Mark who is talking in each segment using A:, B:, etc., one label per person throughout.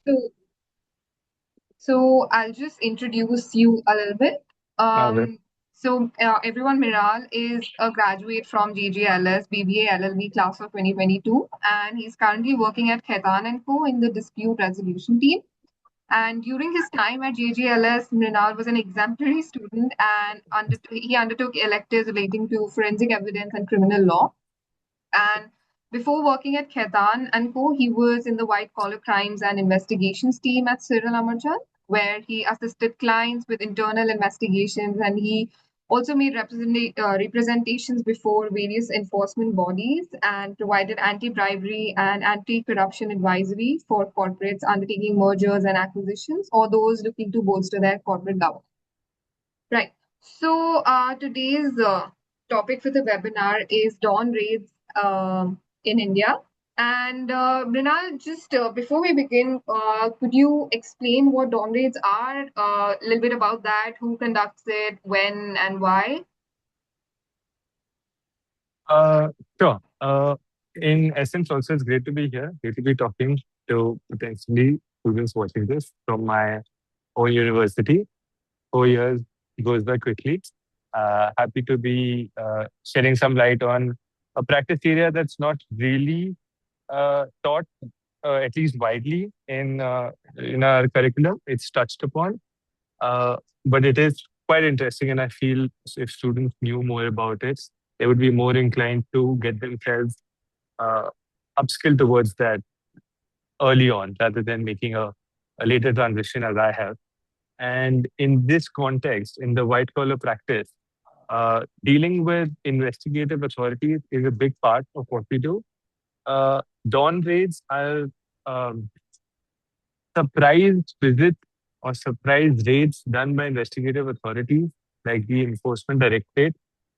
A: So, so I'll just introduce you a little bit.
B: Okay.
A: Everyone, Miral is a graduate from JGLS BBA LLB class of 2022, and he's currently working at Khaitan and Co. in the dispute resolution team. And during his time at JGLS, Mrinal was an exemplary student and he undertook electives relating to forensic evidence and criminal law. And before working at Khaitan and Co., he was in the white collar crimes and investigations team at Cyril Amarjal, where he assisted clients with internal investigations and he also made representations before various enforcement bodies and provided anti bribery and anti corruption advisory for corporates undertaking mergers and acquisitions or those looking to bolster their corporate governance. Right. Today's topic for the webinar is dawn raids in India. And Mrinal, just before we begin, could you explain what dawn raids are? A little bit about that, who conducts it, when, and why?
B: Uh, sure. In essence, also, it's great to be here, great to be talking to potentially students watching this from my own university. 4 years goes by quickly. Happy to be shedding some light on a practice area that's not really taught, at least widely, in our curriculum. It's touched upon, uh, but it is quite interesting, and I feel if students knew more about it, they would be more inclined to get themselves uh, upskill towards that early on rather than making a later transition as I have. And in this context, in the white collar practice, dealing with investigative authorities is a big part of what we do. Dawn raids are um, surprise visits or surprise raids done by investigative authorities like the Enforcement Directorate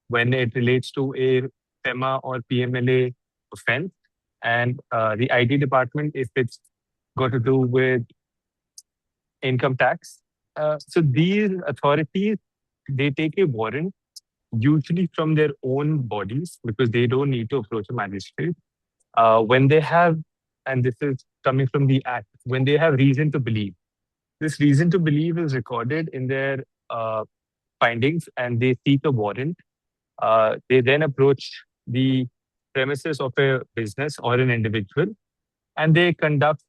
B: when it relates to a FEMA or PMLA offense, and the IT department if it's got to do with income tax. So these authorities, they take a warrant usually from their own bodies because they don't need to approach a magistrate. When they have, and this is coming from the act, when they have reason to believe. This reason to believe is recorded in their uh, findings and they seek a warrant. They then approach the premises of a business or an individual and they conduct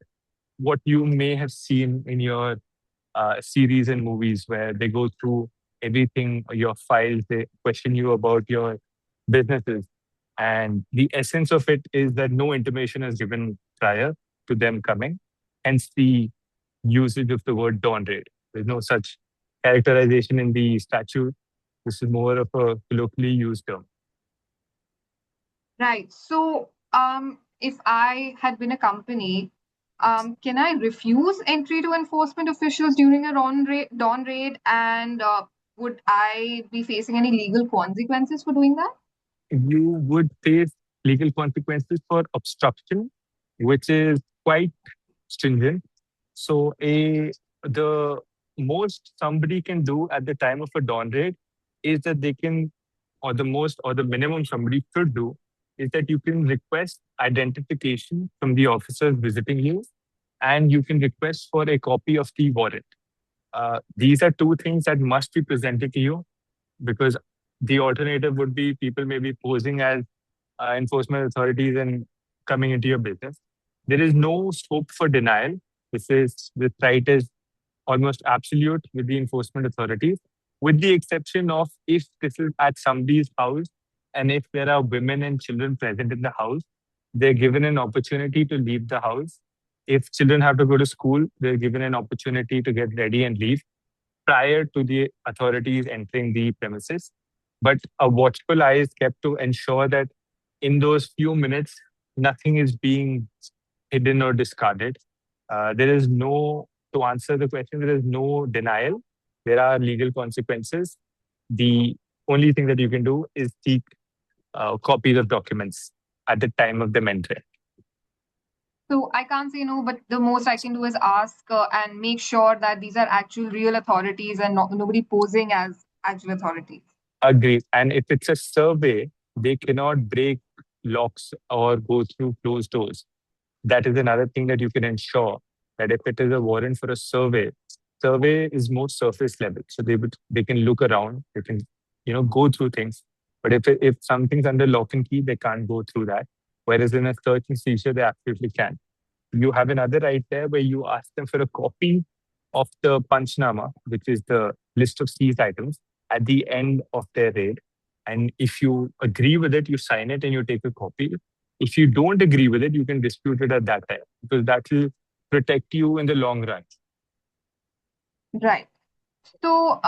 B: what you may have seen in your series and movies where they go through everything, your files, they question you about your businesses. And the essence of it is that no intimation is given prior to them coming, hence the usage of the word dawn raid. There's no such characterization in the statute. This is more of a colloquially used term.
A: Right. If I had been a company, can I refuse entry to enforcement officials during a dawn raid? And would I be facing any legal consequences for doing that?
B: You would face legal consequences for obstruction, which is quite stringent. So the most somebody can do at the time of a dawn raid is that they can, or the most or the minimum somebody should do is that you can request identification from the officers visiting you, and you can request for a copy of the warrant. These are two things that must be presented to you because the alternative would be people may be posing as enforcement authorities and coming into your business. There is no scope for denial. This right is almost absolute with the enforcement authorities, with the exception of if this is at somebody's house and if there are women and children present in the house, they're given an opportunity to leave the house. If children have to go to school, they're given an opportunity to get ready and leave prior to the authorities entering the premises. But a watchful eye is kept to ensure that in those few minutes, nothing is being hidden or discarded. There is no, to answer the question, there is no denial. There are legal consequences. The only thing that you can do is seek copies of documents at the time of the entry.
A: So I can't say no, but the most I can do is ask and make sure that these are actual real authorities and nobody posing as actual authorities.
B: Agreed. And if it's a survey, they cannot break locks or go through closed doors. That is another thing that you can ensure that if it is a warrant for a survey is more surface level. So they can look around, they can go through things. But if something's under lock and key, they can't go through that. Whereas in a search and seizure, they absolutely can. You have another right there where you ask them for a copy of the Panchnama, which is the list of seized items at the end of their raid. And if you agree with it, you sign it and you take a copy. If you don't agree with it, you can dispute it at that time because that will protect you in the long run.
A: Right. So,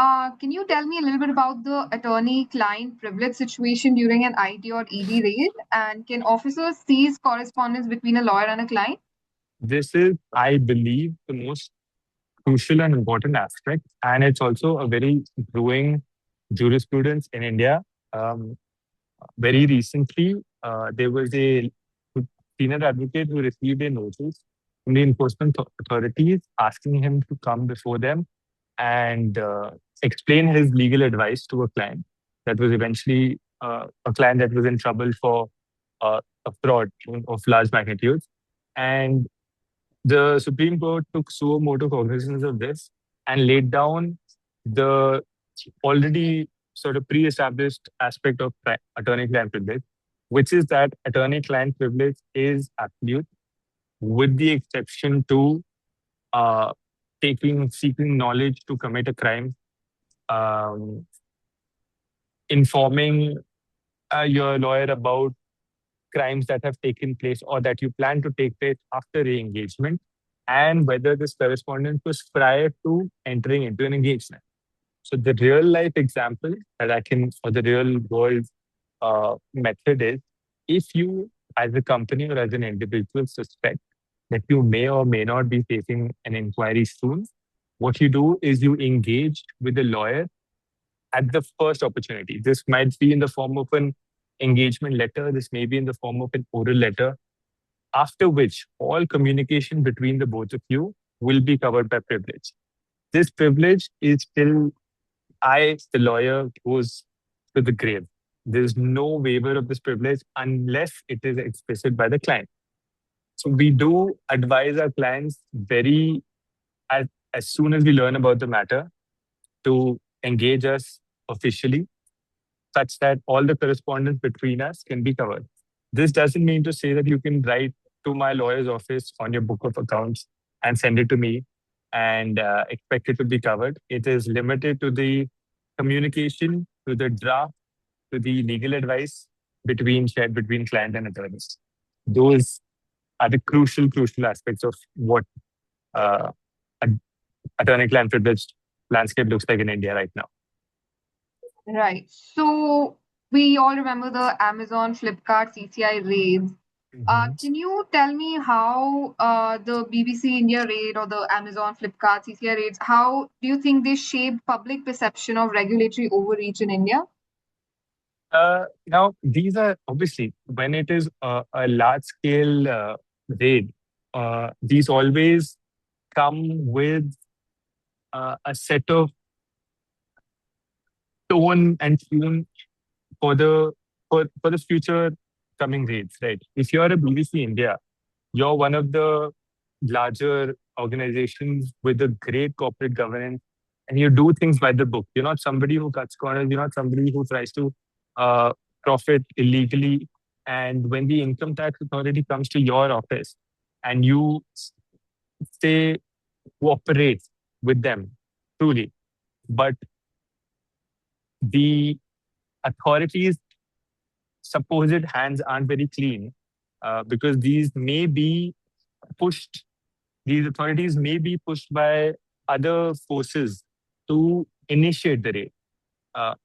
A: can you tell me a little bit about the attorney-client privilege situation during an IT or ED raid? And can officers seize correspondence between a lawyer and a client?
B: This is, I believe, the most crucial and important aspect. And it's also a very growing jurisprudence in India. Um, Very recently, there was a senior advocate who received a notice from the enforcement authorities asking him to come before them and explain his legal advice to a client that was eventually a client that was in trouble for a fraud of large magnitude. And the Supreme Court took suo motu cognizance of this and laid down the already sort of pre-established aspect of attorney-client privilege, which is that attorney-client privilege is absolute, with the exception to uh, seeking knowledge to commit a crime, um, informing your lawyer about crimes that have taken place or that you plan to take place after re-engagement, and whether this correspondence was prior to entering into an engagement. So the real life example that I can, or the real world method is, if you as a company or as an individual suspect that you may or may not be facing an inquiry soon, what you do is you engage with the lawyer at the first opportunity. This might be in the form of an engagement letter, this may be in the form of an oral letter, after which all communication between the both of you will be covered by privilege. This privilege is till the lawyer, goes to the grave. There's no waiver of this privilege unless it is explicit by the client. So we do advise our clients as, as soon as we learn about the matter to engage us officially such that all the correspondence between us can be covered. This doesn't mean to say that you can write to my lawyer's office on your book of accounts and send it to me and expect it to be covered. It is limited to the communication, to the draft, to the legal advice shared between client and attorneys. Those are the crucial aspects of what uh, attorney-client privilege landscape looks like in India right now.
A: Right. So, we all remember the Amazon, Flipkart, CCI raids.
B: Mhm.
A: Can you tell me how the BBC India raid or the Amazon, Flipkart, CCI raids, how do you think they shaped public perception of regulatory overreach in India?
B: Now, these are obviously when it is a large scale raid, these always come with a set of tone and tune for the future coming raids, right? If you're a BBC India, you're one of the larger organizations with a great corporate governance, and you do things by the book. You're not somebody who cuts corners. You're not somebody who tries to uh, profit illegally. And when the income tax authority comes to your office and you say cooperate with them truly, but the authorities' supposed hands aren't very clean because these authorities may be pushed by other forces to initiate the raid.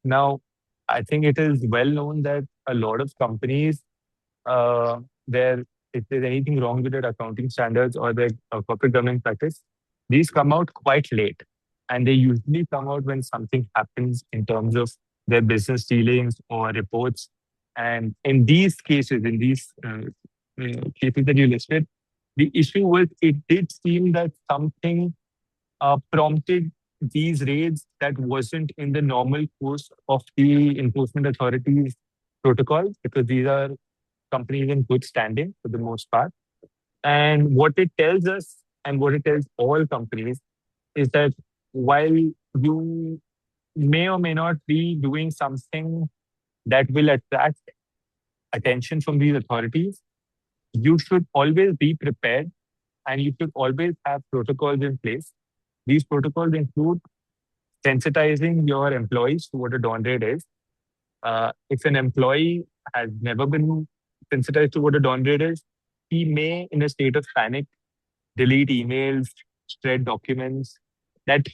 B: Now, I think it is well known that a lot of companies, where if there's anything wrong with their accounting standards or their corporate governance practice, these come out quite late. And they usually come out when something happens in terms of their business dealings or reports. And in these cases, in these cases that you listed, the issue was it did seem that something prompted these raids that wasn't in the normal course of the enforcement authorities protocol, because these are companies in good standing for the most part. And what it tells us and what it tells all companies is that while you may or may not be doing something that will attract attention from these authorities, you should always be prepared and you should always have protocols in place. These protocols include sensitizing your employees to what a dawn raid is. If an employee has never been sensitized to what a dawn raid is, he may, in a state of panic, delete emails, shred documents. That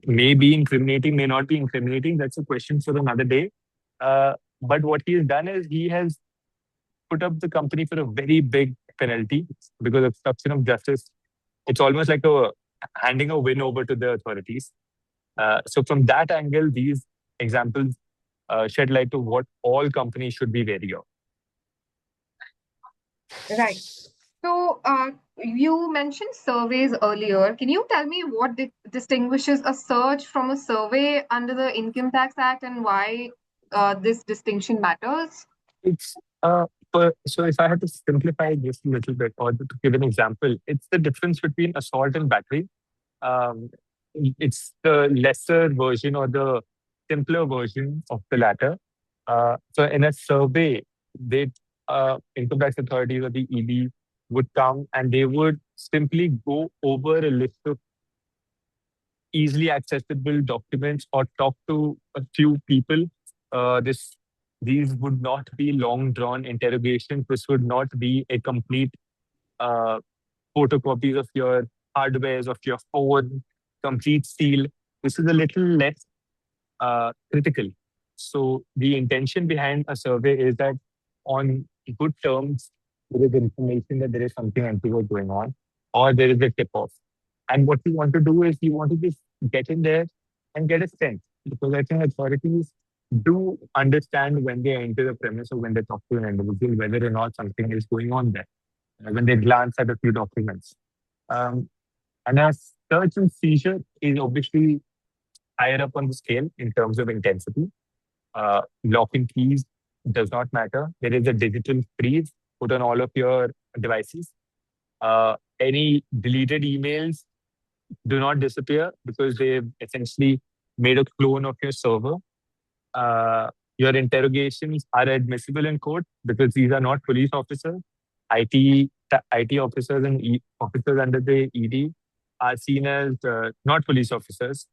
B: may be incriminating, may not be incriminating. That's a question for another day. But what he has done is he has put up the company for a very big penalty because obstruction of justice. It's almost like a handing a win over to the authorities. So from that angle, these examples shed light to what all companies should be wary of.
A: Right. So, you mentioned surveys earlier. Can you tell me what distinguishes a search from a survey under the Income Tax Act and why this distinction matters?
B: It's so if I had to simplify this a little bit or to give an example, it's the difference between assault and battery. Um, it's the lesser version or the simpler version of the latter. So in a survey, they income tax authorities or the ED would come and they would simply go over a list of easily accessible documents or talk to a few people. These would not be long drawn interrogations. This would not be a complete uh, photocopies of your hardwares of your phone, complete seal. This is a little less critical. So the intention behind a survey is that on good terms, there is information that there is something untoward going on, or there is a tip off. And what you want to do is you want to just get in there and get a sense, because I think authorities do understand when they enter the premise or when they talk to an individual whether or not something is going on there. When they glance at a few documents. Um, and a search and seizure is obviously higher up on the scale in terms of intensity. Lock and keys does not matter. There is a digital freeze put on all of your devices. Any deleted emails do not disappear because they've essentially made a clone of your server. Uh, your interrogations are admissible in court because these are not police officers. IT officers and officers under the ED are seen as not police officers.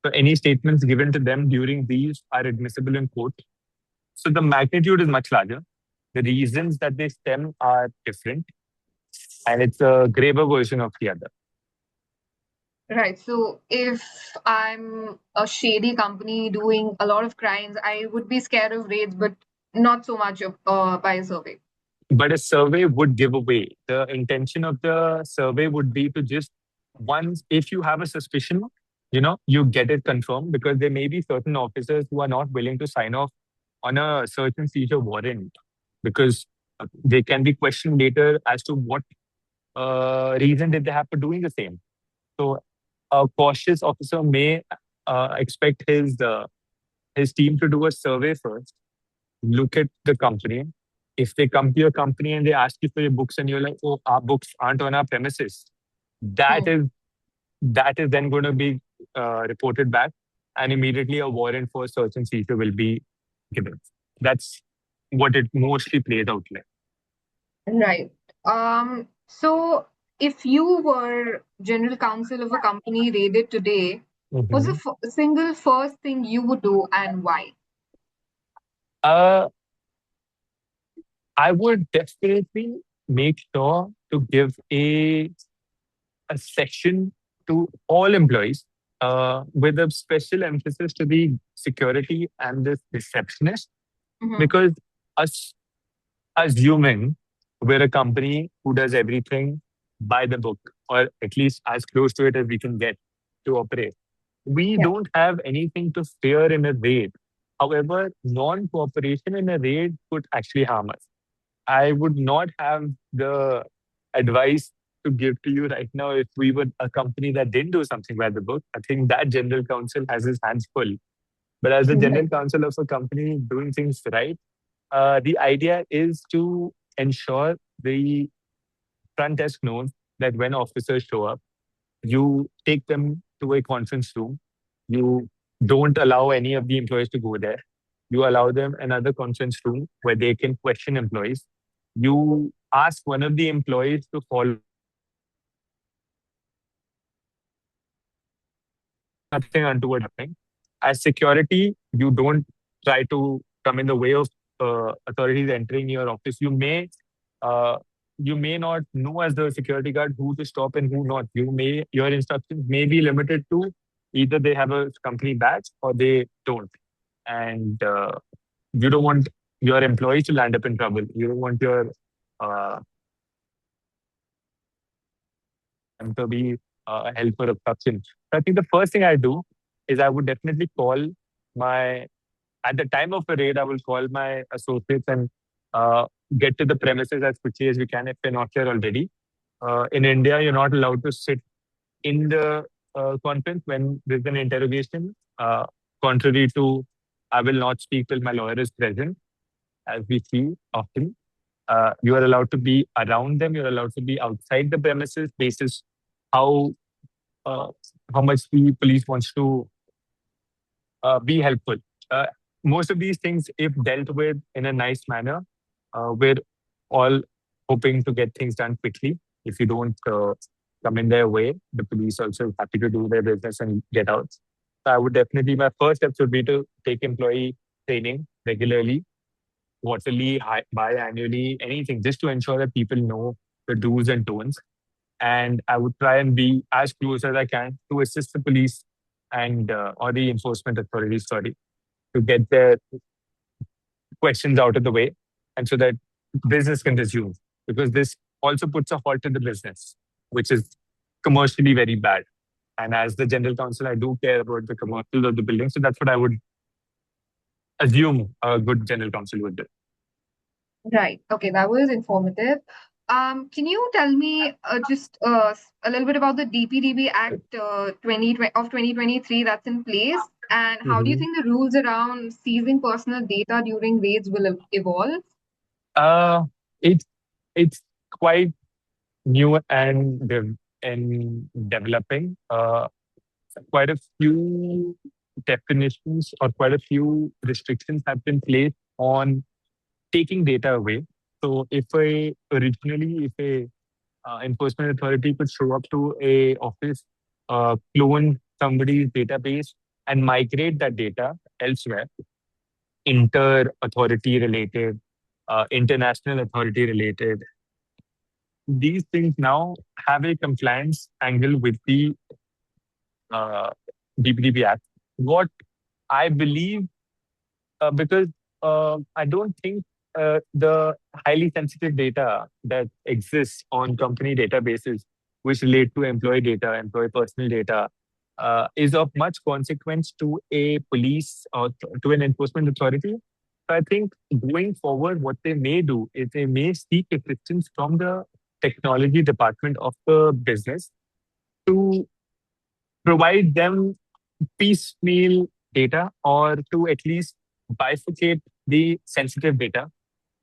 B: So any statements given to them during these are admissible in court. So the magnitude is much larger. The reasons that they stem are different, and it's a graver version of the other.
A: Right. So, if I'm a shady company doing a lot of crimes, I would be scared of raids, but not so much of by a survey.
B: But a survey would give away. The intention of the survey would be to just once, if you have a suspicion, you get it confirmed because there may be certain officers who are not willing to sign off on a search and seizure warrant because they can be questioned later as to what reason did they have for doing the same. So a cautious officer may expect his team to do a survey first, look at the company. If they come to your company and they ask you for your books and you're like, oh, our books aren't on our premises, that
A: Hmm.
B: is that is then going to be reported back, and immediately a warrant for search and seizure will be given. That's what it mostly plays out like.
A: Right. So, if you were general counsel of a company raided today, what's the
B: Mhm.
A: single first thing you would do and why?
B: Uh, I would definitely make sure to give a section to all employees with a special emphasis to the security and the receptionist
A: Hmm.
B: because us assuming we're a company who does everything by the book or at least as close to it as we can get to operate. We
A: Yeah.
B: don't have anything to fear in a raid. However, non-cooperation in a raid could actually harm us. I would not have the advice to give to you right now if we were a company that didn't do something by the book. I think that general counsel has his hands full. But as a
A: Right.
B: general counsel of a company doing things right, the idea is to ensure the front desk knows that when officers show up, You take them to a conference room. You don't allow any of the employees to go there. You allow them another conference room where they can question employees. You ask one of the employees to follow nothing untoward happening. As security, you don't try to come in the way of authorities entering your office. Uh, you may not know as the security guard who to stop and who not. Your instructions may be limited to either they have a company badge or they don't, and you don't want your employees to land up in trouble. You don't want your uh, them to be held for obstruction. So I think the first thing I do is I would definitely call my at the time of a raid, I will call my associates and uh, get to the premises as quickly as we can if they're not here already. In India, you're not allowed to sit in the conference when there's an interrogation. Contrary to, I will not speak till my lawyer is present, as we see often. You are allowed to be around them. You're allowed to be outside the premises basis how uh, how much the police wants to be helpful. Uh, Most of these things, if dealt with in a nice manner, we're all hoping to get things done quickly. If you don't come in their way, the police also happy to do their business and get out. So I would definitely, my first steps would be to take employee training regularly, quarterly, biannually, anything, just to ensure that people know the do's and don'ts. And I would try and be as close as I can to assist the police and or the enforcement authorities, sorry, to get their questions out of the way, and so that business can resume. Because this also puts a halt to the business, which is commercially very bad. And as the general counsel, I do care about the commercial of the building, so that's what I would assume a good general counsel would do.
A: Right. Okay, that was informative. Can you tell me just a little bit about the DPDB Act 2023 that's in place, and how do you
B: Mhm.
A: think the rules around seizing personal data during raids will evolve?
B: Uh, it's it's quite new and and developing. Quite a few definitions or quite a few restrictions have been placed on taking data away. So if a enforcement authority could show up to a office, clone somebody's database and migrate that data elsewhere, inter authority related, international authority related, these things now have a compliance angle with the uh, DPDP Act. What I believe, because I don't think the highly sensitive data that exists on company databases, which relate to employee data, employee personal data, is of much consequence to a police or to an enforcement authority. So I think going forward, what they may do is they may seek assistance from the technology department of the business to provide them piecemeal data or to at least bifurcate the sensitive data,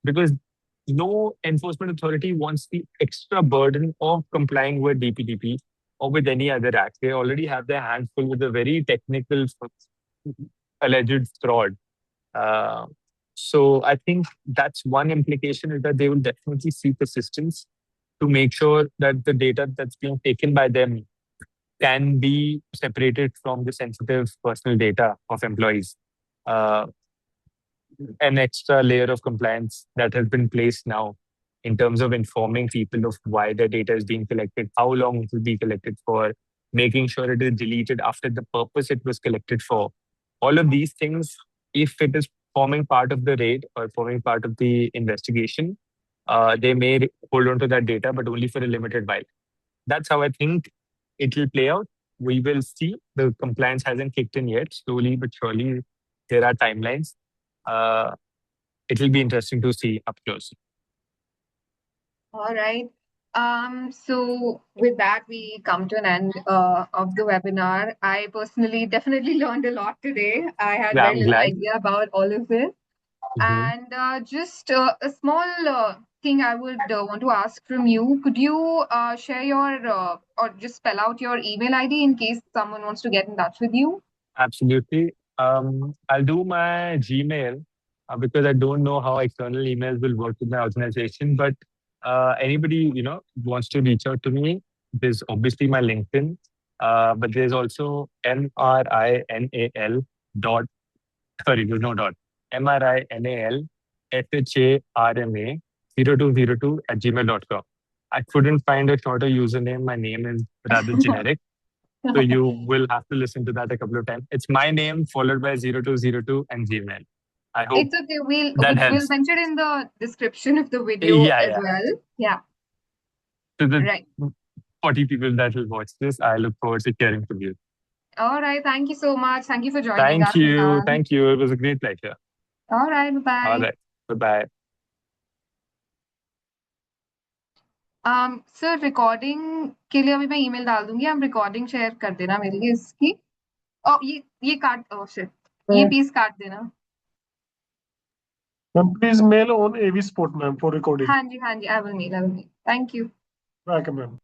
B: because no enforcement authority wants the extra burden of complying with DPDP or with any other act. They already have their hands full with the very technical alleged fraud. Uh, so I think that's one implication, is that they will definitely seek assistance to make sure that the data that's being taken by them can be separated from the sensitive personal data of employees. Uh, an extra layer of compliance that has been placed now in terms of informing people of why their data is being collected, how long it will be collected for, making sure it is deleted after the purpose it was collected for. All of these things, if it is forming part of the raid or forming part of the investigation, they may hold on to that data, but only for a limited while. That's how I think it will play out. We will see. The compliance hasn't kicked in yet. Slowly but surely, there are timelines. Uh, it will be interesting to see up close.
A: All right. So with that, we come to an end of the webinar. I personally definitely learned a lot today. I had
B: Yeah,
A: very
B: I'm
A: little
B: glad.
A: idea about all of this.
B: Mhm.
A: And just a small thing I would want to ask from you. Could you share your or just spell out your email ID in case someone wants to get in touch with you?
B: Absolutely. I'll do my Gmail because I don't know how external emails will work with my organization. But anybody wants to reach out to me, there's obviously my LinkedIn, but there's also MRINAL dot there's no dot MRINAL SHARMA 0202 at gmail.com. I couldn't find a shorter username. My name is rather generic. So you will have to listen to that a couple of times. It's my name followed by 0202 and Gmail. I hope
A: It's okay. We'll
B: that
A: we'll
B: helps.
A: mention it in the description of the video
B: Yeah,
A: as
B: yeah.
A: well. Yeah.
B: To the
A: Right.
B: 40 people that will watch this, I look forward to hearing from you.
A: All right. Thank you so much. Thank you for joining
B: Thank
A: us,
B: you.
A: Milan.
B: Thank you. It was a great pleasure.
A: All right. Bye
B: All
A: bye.
B: right. Bye bye.
A: Sir recording के लिए अभी मैं email डाल दूंगी, आप recording share कर देना मेरे लिए इसकी। और ये काट, ओह शिट, ये पीस काट देना।
C: Ma'am, please mail on AV Sport, ma'am, for recording.
A: हाँ जी, I will mail, thank you.
C: Welcome, ma'am.